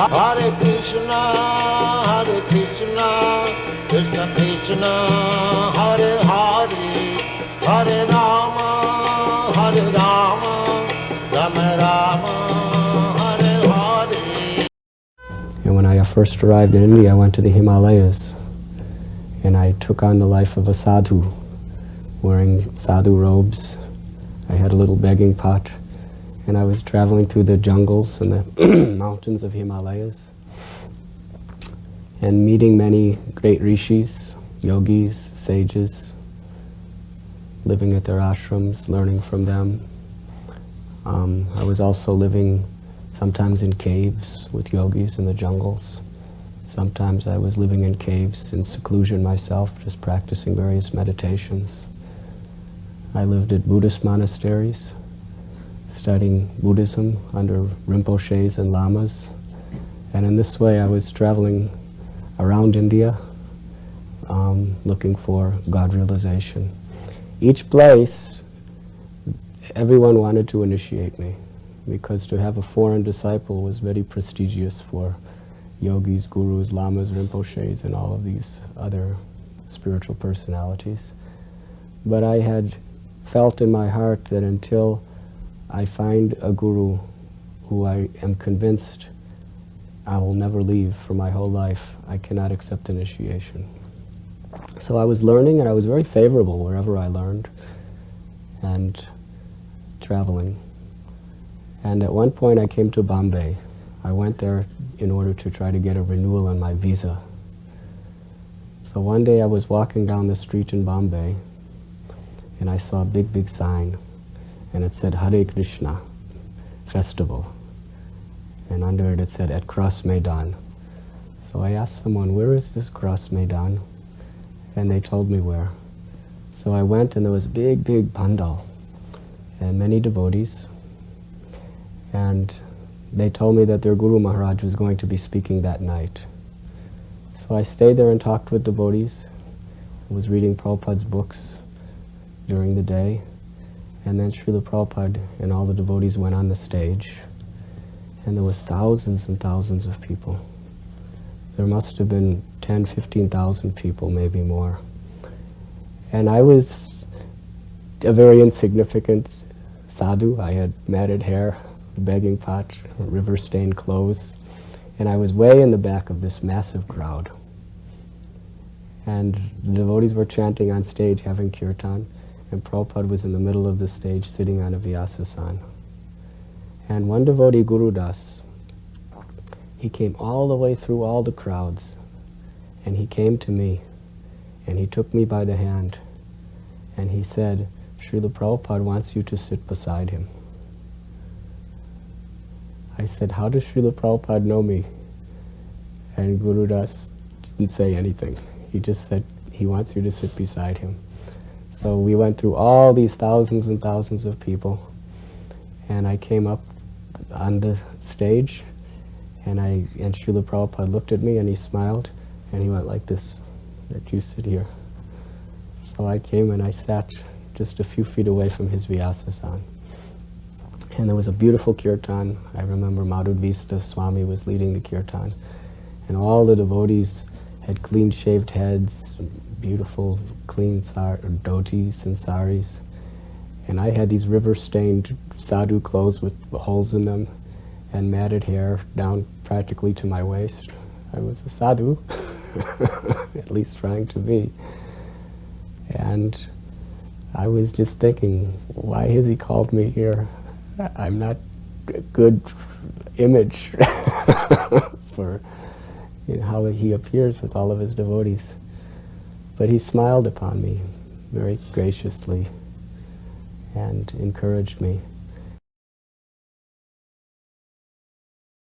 Hare Krishna, Krishna Krishna, Hare Hare, Hare Rama, Rama Rama, Hare Hare. And when I first arrived in India, I went to the Himalayas, and I took on the life of a sadhu, wearing sadhu robes. I had a little begging pot, and I was traveling through the jungles and the mountains of Himalayas, and meeting many great rishis, yogis, sages, living at their ashrams, learning from them. I was also living sometimes in caves with yogis in the jungles. Sometimes I was living in caves in seclusion myself, just practicing various meditations. I lived at Buddhist monasteries, studying Buddhism under Rinpoches and Lamas. And in this way I was traveling around India, looking for God realization. Each place, everyone wanted to initiate me, because to have a foreign disciple was very prestigious for yogis, gurus, lamas, rinpoches, and all of these other spiritual personalities. But I had felt in my heart that until I find a guru who I am convinced I will never leave for my whole life, I cannot accept initiation. So I was learning, and I was very favorable wherever I learned, and traveling. And at one point I came to Bombay. I went there in order to try to get a renewal on my visa. So one day I was walking down the street in Bombay, and I saw a big sign, and it said Hare Krishna Festival, and under it said at Cross Maidan. So I asked someone, where is this Cross Maidan? And they told me where. So I went, and there was a big pandal and many devotees, and they told me that their Guru Maharaj was going to be speaking that night. So I stayed there and talked with devotees. I was reading Prabhupada's books during the day, and then Srila Prabhupada and all the devotees went on the stage, and there was thousands and thousands of people. There must have been 10,000, 15,000 people, maybe more. And I was a very insignificant sadhu. I had matted hair, a begging pot, river-stained clothes, and I was way in the back of this massive crowd. And the devotees were chanting on stage, having kirtan, and Prabhupada was in the middle of the stage sitting on a vyasasana. And one devotee, Guru Das, he came all the way through all the crowds, and he came to me, and he took me by the hand, and he said, Srila Prabhupada wants you to sit beside him. I said, how does Srila Prabhupada know me? And Guru Das didn't say anything. He just said, he wants you to sit beside him. So we went through all these thousands and thousands of people, and I came up on the stage, and Srila Prabhupada looked at me, and he smiled, and he went like this, that you sit here. So I came and I sat just a few feet away from his vyasasana. And there was a beautiful kirtan. I remember Bhaktivedanta Swami was leading the kirtan, and all the devotees had clean-shaved heads, beautiful, clean dhotis and saris. And I had these river-stained sadhu clothes with holes in them, and matted hair down practically to my waist. I was a sadhu, at least trying to be. And I was just thinking, why has he called me here? I'm not a good image for how he appears with all of his devotees. But he smiled upon me very graciously and encouraged me.